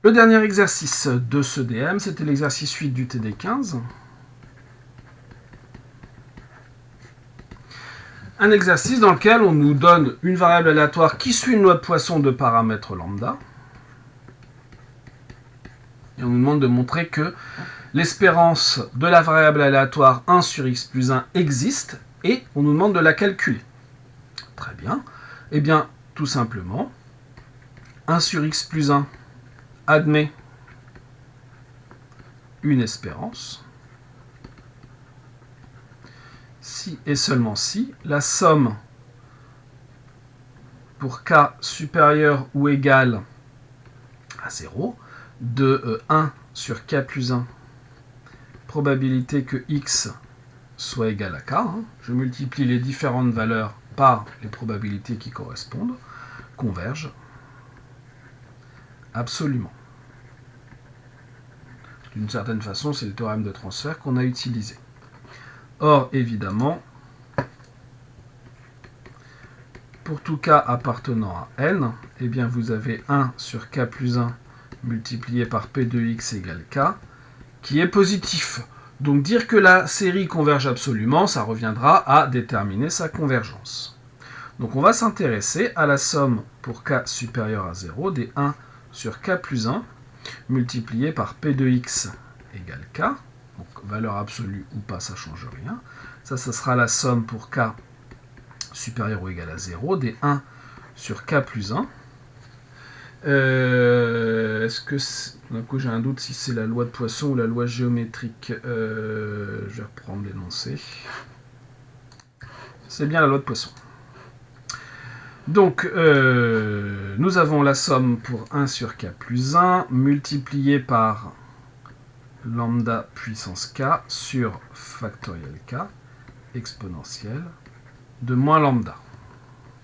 Le dernier exercice de ce DM, c'était l'exercice 8 du TD15. Un exercice dans lequel on nous donne une variable aléatoire qui suit une loi de Poisson de paramètres lambda. Et on nous demande de montrer que l'espérance de la variable aléatoire 1 sur x plus 1 existe et on nous demande de la calculer. Très bien. Eh bien, tout simplement, 1 sur x plus 1 admet une espérance. Si et seulement si la somme pour k supérieur ou égal à 0 de 1 sur k plus 1, probabilité que x soit égal à k, je multiplie les différentes valeurs par les probabilités qui correspondent, converge absolument. D'une certaine façon, c'est le théorème de transfert qu'on a utilisé. Or, évidemment, pour tout k appartenant à n, eh bien vous avez 1 sur k plus 1 multiplié par p de x égale k, qui est positif. Donc dire que la série converge absolument, ça reviendra à déterminer sa convergence. Donc on va s'intéresser à la somme pour k supérieur à 0 des 1 sur k plus 1 multiplié par p de x égale k. Donc valeur absolue ou pas, ça ne change rien. Ça sera la somme pour k supérieur ou égal à 0 des 1 sur k plus 1. Est-ce que d'un coup j'ai un doute si c'est la loi de Poisson ou la loi géométrique. Je vais reprendre l'énoncé. C'est bien la loi de Poisson. Donc nous avons la somme pour 1 sur k plus 1 multiplié par lambda puissance k sur factoriel k exponentielle de moins lambda.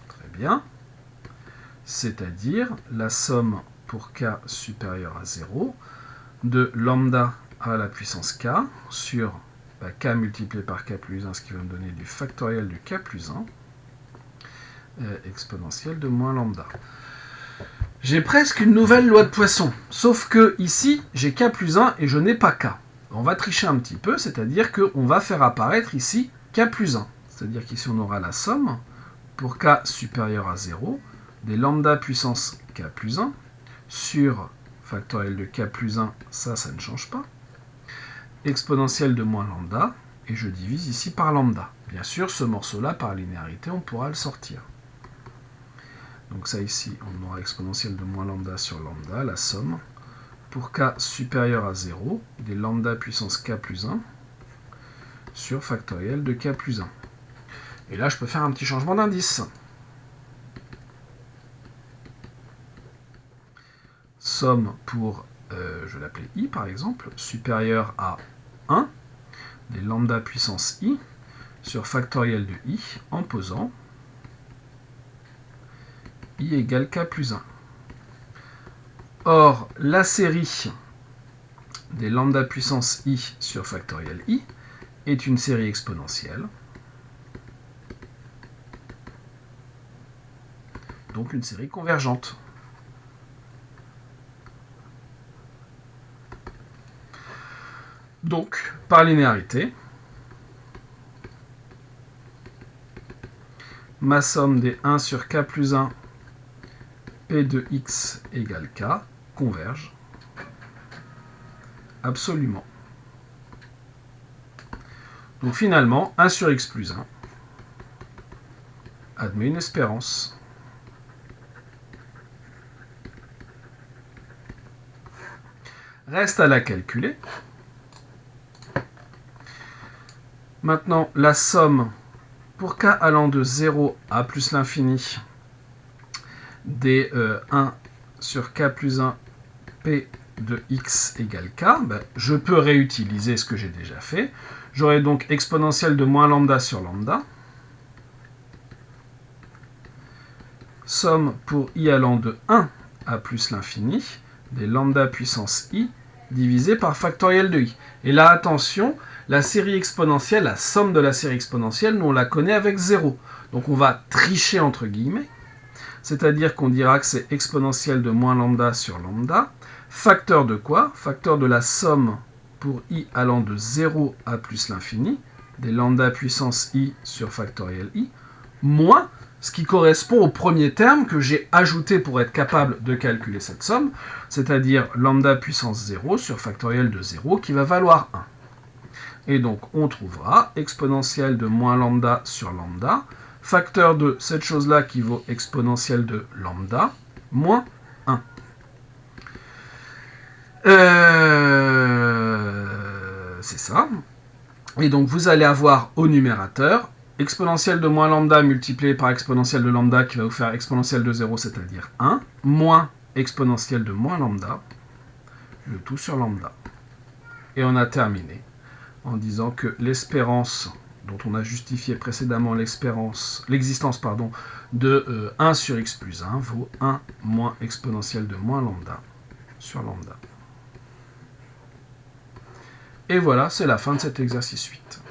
Très bien. C'est-à-dire la somme pour k supérieur à 0 de lambda à la puissance k sur k multiplié par k plus 1, ce qui va me donner du factoriel de k plus 1, exponentielle de moins lambda. J'ai presque une nouvelle loi de Poisson, sauf que ici, j'ai k plus 1 et je n'ai pas k. On va tricher un petit peu, c'est-à-dire qu'on va faire apparaître ici k plus 1. C'est-à-dire qu'ici, on aura la somme pour k supérieur à 0 des lambda puissance k plus 1 sur factoriel de k plus 1, ça ne change pas, exponentielle de moins lambda, et je divise ici par lambda. Bien sûr, ce morceau-là, par linéarité, on pourra le sortir. Donc ça ici, on aura exponentielle de moins lambda sur lambda, la somme, pour k supérieur à 0, des lambda puissance k plus 1, sur factoriel de k plus 1. Et là, je peux faire un petit changement d'indice. Somme pour, je vais l'appeler i par exemple, supérieur à 1, des lambda puissance i, sur factoriel de i, en posant i égale k plus 1. Or, la série des lambda puissance i sur factoriel i est une série exponentielle, donc une série convergente. Donc, par linéarité, ma somme des 1 sur k plus 1 p de x égale k converge absolument. Donc finalement, 1 sur x plus 1 admet une espérance. Reste à la calculer. Maintenant, la somme pour k allant de 0 à plus l'infini des 1 sur k plus 1 p de x égale k, je peux réutiliser ce que j'ai déjà fait. J'aurai donc exponentielle de moins lambda sur lambda. Somme pour i allant de 1 à plus l'infini des lambda puissance i divisé par factoriel de i. Et là, attention, la série exponentielle, la somme de la série exponentielle, nous on la connaît avec 0. Donc on va tricher entre guillemets. c'est-à-dire qu'on dira que c'est exponentielle de moins lambda sur lambda. Facteur de quoi? Facteur de la somme pour i allant de 0 à plus l'infini, des lambda puissance i sur factoriel i, moins ce qui correspond au premier terme que j'ai ajouté pour être capable de calculer cette somme, c'est-à-dire lambda puissance 0 sur factoriel de 0 qui va valoir 1. Et donc on trouvera exponentielle de moins lambda sur lambda, facteur de cette chose-là qui vaut exponentielle de lambda, moins 1. C'est ça. Et donc vous allez avoir au numérateur exponentielle de moins lambda multiplié par exponentielle de lambda qui va vous faire exponentielle de 0, c'est-à-dire 1, moins exponentielle de moins lambda, le tout sur lambda. Et on a terminé en disant que l'espérance, dont on a justifié précédemment l'existence de 1 sur x plus 1 vaut 1 moins exponentielle de moins lambda sur lambda. Et voilà, c'est la fin de cet exercice 8.